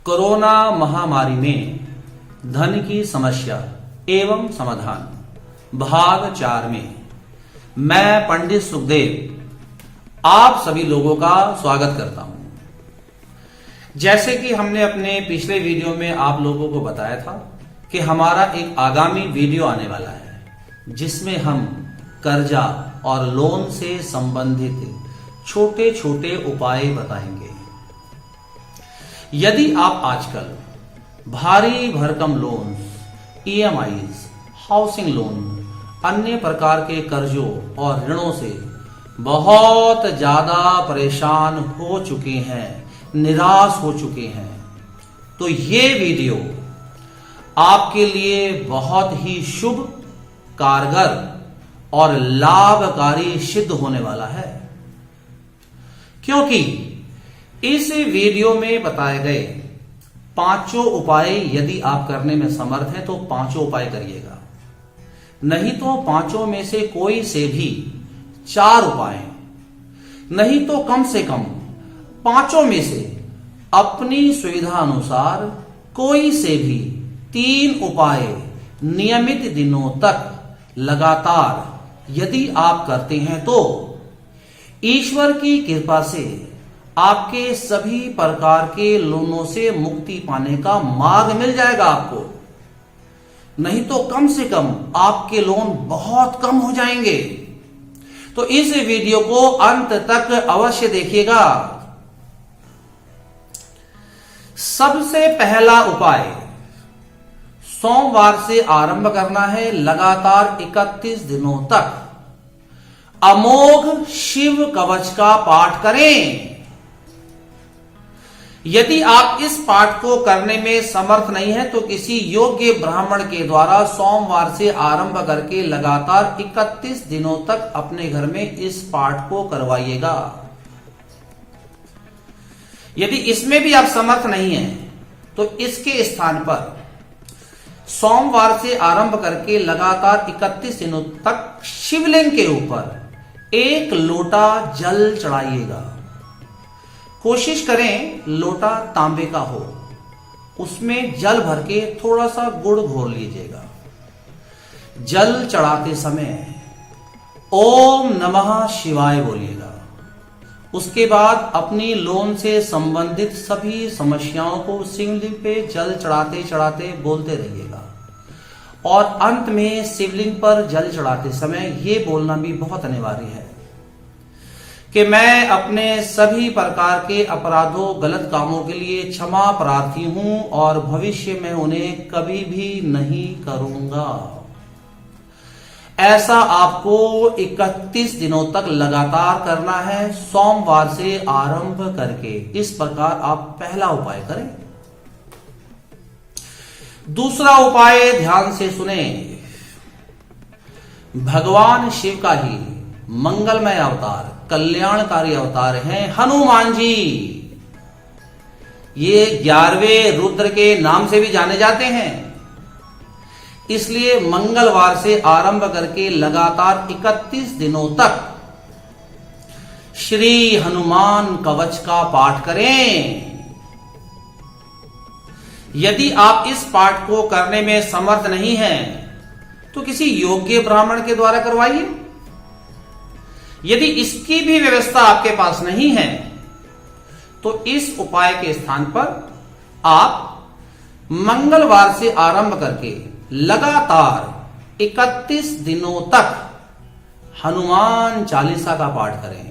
Corona महामारी में धन की समस्या एवं समाधान भाग 4 में मैं पंडित सुखदेव आप सभी लोगों का स्वागत करता हूं। जैसे कि हमने अपने पिछले वीडियो में आप लोगों को बताया था कि हमारा एक आगामी वीडियो आने वाला है जिसमें हम कर्जा और लोन से संबंधित छोटे छोटे उपाय बताएंगे। यदि आप आजकल भारी भरकम लोन, ईएमआईज, हाउसिंग लोन, अन्य प्रकार के कर्जों और ऋणों से बहुत ज्यादा परेशान हो चुके हैं, निराश हो चुके हैं, तो ये वीडियो आपके लिए बहुत ही शुभ, कारगर और लाभकारी सिद्ध होने वाला है, क्योंकि इस वीडियो में बताए गए 5 उपाय यदि आप करने में समर्थ हैं तो 5 उपाय करिएगा, नहीं तो 5 में से कोई से भी 4 उपाय, नहीं तो कम से कम 5 में से अपनी सुविधा अनुसार कोई से भी 3 उपाय नियमित दिनों तक लगातार यदि आप करते हैं तो ईश्वर की कृपा से आपके सभी प्रकार के लोनों से मुक्ति पाने का मार्ग मिल जाएगा आपको, नहीं तो कम से कम आपके लोन बहुत कम हो जाएंगे। तो इस वीडियो को अंत तक अवश्य देखिएगा। सबसे पहला उपाय सोमवार से आरंभ करना है, लगातार 31 दिनों तक अमोघ शिव कवच का पाठ करें। यदि आप इस पाठ को करने में समर्थ नहीं है तो किसी योग्य ब्राह्मण के द्वारा सोमवार से आरंभ करके लगातार 31 दिनों तक अपने घर में इस पाठ को करवाइएगा। यदि इसमें भी आप समर्थ नहीं है तो इसके स्थान पर सोमवार से आरंभ करके लगातार 31 दिनों तक शिवलिंग के ऊपर 1 लोटा जल चढ़ाइएगा। कोशिश करें लोटा तांबे का हो, उसमें जल भर के थोड़ा सा गुड़ घोल लीजिएगा। जल चढ़ाते समय ओम नमः शिवाय बोलिएगा। उसके बाद अपनी लोन से संबंधित सभी समस्याओं को शिवलिंग पे जल चढ़ाते चढ़ाते बोलते रहिएगा। और अंत में शिवलिंग पर जल चढ़ाते समय ये बोलना भी बहुत अनिवार्य है कि मैं अपने सभी प्रकार के अपराधों, गलत कामों के लिए क्षमा प्रार्थी हूं और भविष्य में उन्हें कभी भी नहीं करूंगा। ऐसा आपको 31 दिनों तक लगातार करना है, सोमवार से आरंभ करके। इस प्रकार आप पहला उपाय करें। दूसरा उपाय ध्यान से सुने। भगवान शिव का ही मंगलमय अवतार, कल्याणकारी अवतार हैं हनुमान जी। ये 11वें रुद्र के नाम से भी जाने जाते हैं। इसलिए मंगलवार से आरंभ करके लगातार 31 दिनों तक श्री हनुमान कवच का पाठ करें। यदि आप इस पाठ को करने में समर्थ नहीं हैं तो किसी योग्य ब्राह्मण के द्वारा करवाइए। यदि इसकी भी व्यवस्था आपके पास नहीं है तो इस उपाय के स्थान पर आप मंगलवार से आरंभ करके लगातार 31 दिनों तक हनुमान चालीसा का पाठ करें।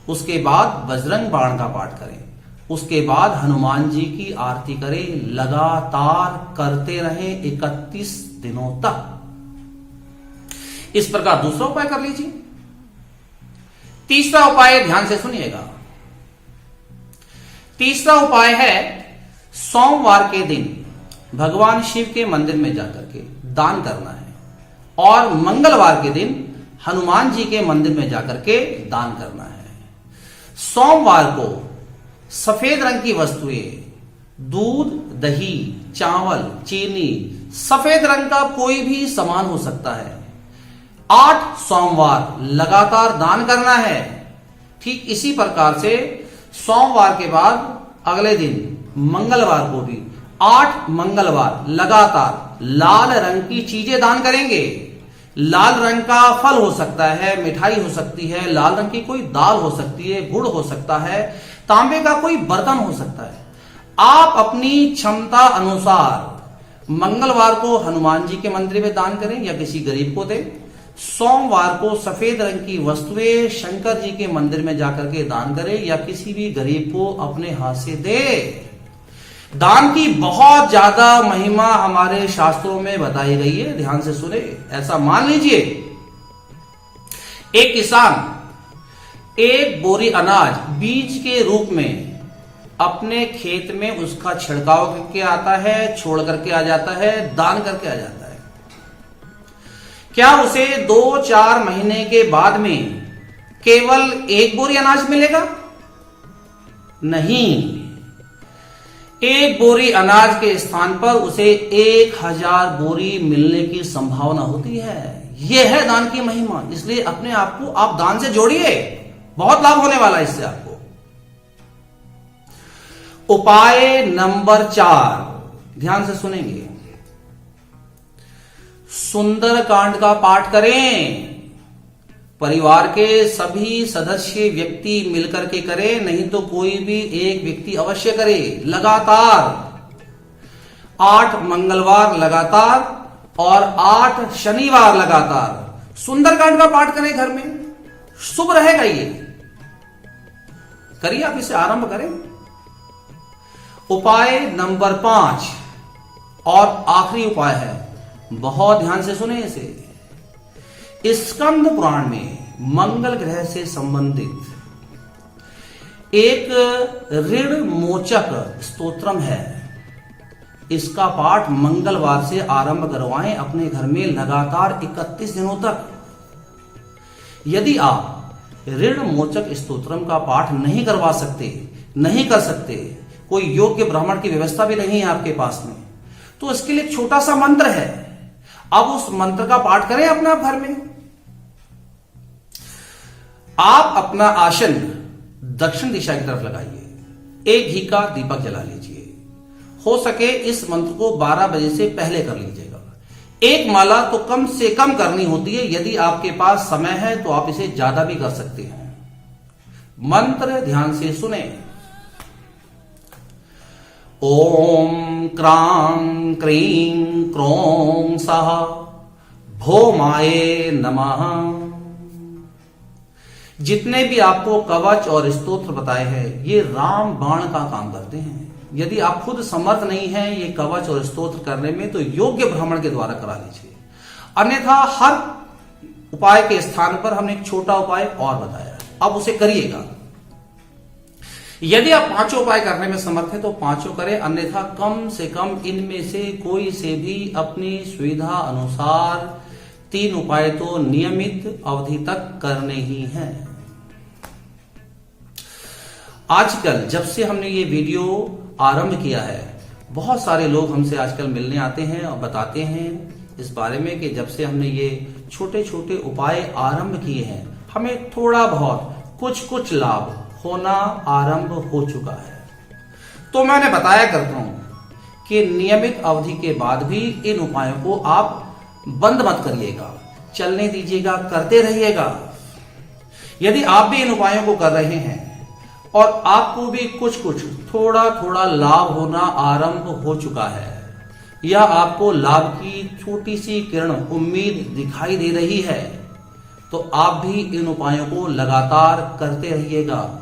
उसके बाद बजरंग बाण का पाठ करें। उसके बाद हनुमान जी की आरती करें। लगातार करते रहें 31 दिनों तक। इस प्रकार दूसरा उपाय कर लीजिए। तीसरा उपाय ध्यान से सुनिएगा। तीसरा उपाय है सोमवार के दिन भगवान शिव के मंदिर में जाकर के दान करना है और मंगलवार के दिन हनुमान जी के मंदिर में जाकर के दान करना है। सोमवार को सफेद रंग की वस्तुएं, दूध, दही, चावल, चीनी, सफेद रंग का कोई भी सामान हो सकता है, 8 सोमवार लगातार दान करना है। ठीक इसी प्रकार से सोमवार के बाद अगले दिन मंगलवार को भी 8 मंगलवार लगातार लाल रंग की चीजें दान करेंगे। लाल रंग का फल हो सकता है, मिठाई हो सकती है, लाल रंग की कोई दाल हो सकती है, गुड़ हो सकता है, तांबे का कोई बर्तन हो सकता है। आप अपनी क्षमता अनुसार मंगलवार को हनुमान जी के मंदिर में दान करें या किसी गरीब को दें। सोमवार को सफेद रंग की वस्तुएं शंकर जी के मंदिर में जाकर के दान करें या किसी भी गरीब को अपने हाथ से दे। दान की बहुत ज्यादा महिमा हमारे शास्त्रों में बताई गई है, ध्यान से सुने। ऐसा मान लीजिए एक किसान एक बोरी अनाज बीज के रूप में अपने खेत में उसका छिड़काव करके आता है, छोड़ करके आ जाता है, दान करके आ जाता है। क्या उसे 2-4 महीने के बाद में केवल 1 बोरी अनाज मिलेगा? नहीं, 1 बोरी अनाज के स्थान पर उसे 1000 बोरी मिलने की संभावना होती है। यह है दान की महिमा। इसलिए अपने आप को आप दान से जोड़िए, बहुत लाभ होने वाला है इससे आपको। उपाय नंबर 4, ध्यान से सुनेंगे। सुंदर कांड का पाठ करें। परिवार के सभी सदस्य व्यक्ति मिलकर के करें, नहीं तो कोई भी एक व्यक्ति अवश्य करे। लगातार 8 मंगलवार लगातार और 8 शनिवार लगातार सुंदरकांड का पाठ करें घर में, शुभ रहेगा। ये करिए, आप इसे आरंभ करें। उपाय नंबर 5 और आखिरी उपाय है, बहुत ध्यान से सुने इसे। स्कंद पुराण में मंगल ग्रह से संबंधित एक ऋण मोचक स्तोत्रम है। इसका पाठ मंगलवार से आरंभ करवाएं अपने घर में लगातार 31 दिनों तक। यदि आप ऋण मोचक स्तोत्रम का पाठ नहीं करवा सकते, नहीं कर सकते, कोई योग्य ब्राह्मण की व्यवस्था भी नहीं है आपके पास में, तो इसके लिए छोटा सा मंत्र है। अब उस मंत्र का पाठ करें अपने आप घर में। आप अपना आसन दक्षिण दिशा की तरफ लगाइए, एक घी का दीपक जला लीजिए। हो सके इस मंत्र को 12 बजे से पहले कर लीजिएगा। एक माला तो कम से कम करनी होती है, यदि आपके पास समय है तो आप इसे ज्यादा भी कर सकते हैं। मंत्र ध्यान से सुने। ओम क्रां क्रीं क्रों सः भौमाय नमः। जितने भी आपको कवच और स्तोत्र बताए हैं, ये राम बाण का काम करते हैं। यदि आप खुद समर्थ नहीं हैं ये कवच और स्तोत्र करने में, तो योग्य ब्राह्मण के द्वारा करा लीजिए। अन्यथा हर उपाय के स्थान पर हमने एक छोटा उपाय और बताया, अब उसे करिएगा। यदि आप 5 उपाय करने में समर्थ हैं तो 5 करें, अन्यथा कम से कम इनमें से कोई से भी अपनी सुविधा अनुसार 3 उपाय तो नियमित अवधि तक करने ही हैं। आजकल जब से हमने ये वीडियो आरंभ किया है, बहुत सारे लोग हमसे आजकल मिलने आते हैं और बताते हैं इस बारे में कि जब से हमने ये छोटे छोटे उपाय आरंभ किए हैं, हमें थोड़ा बहुत कुछ लाभ होना आरंभ हो चुका है। तो मैंने बताया करता हूं कि नियमित अवधि के बाद भी इन उपायों को आप बंद मत करिएगा, चलने दीजिएगा, करते रहिएगा। यदि आप भी इन उपायों को कर रहे हैं और आपको भी कुछ थोड़ा लाभ होना आरंभ हो चुका है, या आपको लाभ की छोटी सी किरण उम्मीद दिखाई दे रही है, तो आप भी इन उपायों को लगातार करते रहिएगा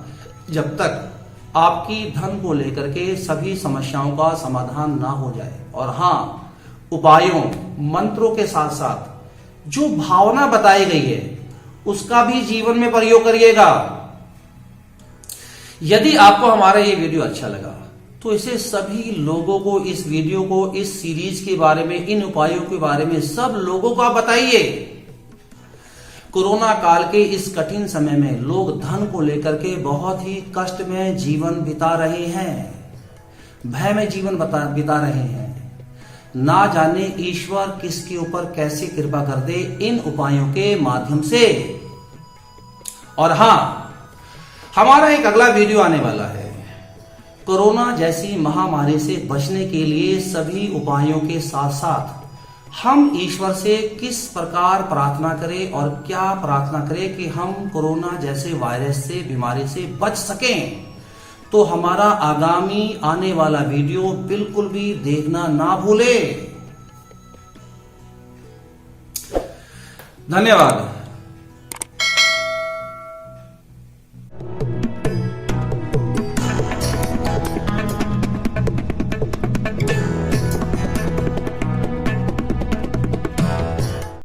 जब तक आपकी धन को लेकर के सभी समस्याओं का समाधान ना हो जाए। और हाँ, उपायों मंत्रों के साथ साथ जो भावना बताई गई है उसका भी जीवन में प्रयोग करिएगा। यदि आपको हमारा ये वीडियो अच्छा लगा तो इसे सभी लोगों को, इस वीडियो को, इस सीरीज के बारे में, इन उपायों के बारे में सब लोगों को आप बताइए। कोरोना काल के इस कठिन समय में लोग धन को लेकर के बहुत ही कष्ट में जीवन बिता रहे हैं, भय में जीवन बिता रहे हैं। ना जाने ईश्वर किसके ऊपर कैसे कृपा कर दे इन उपायों के माध्यम से। और हां, हमारा एक अगला वीडियो आने वाला है। कोरोना जैसी महामारी से बचने के लिए सभी उपायों के साथ साथ हम ईश्वर से किस प्रकार प्रार्थना करें और क्या प्रार्थना करें कि हम कोरोना जैसे वायरस से, बीमारी से बच सकें, तो हमारा आगामी आने वाला वीडियो बिल्कुल भी देखना ना भूले। धन्यवाद।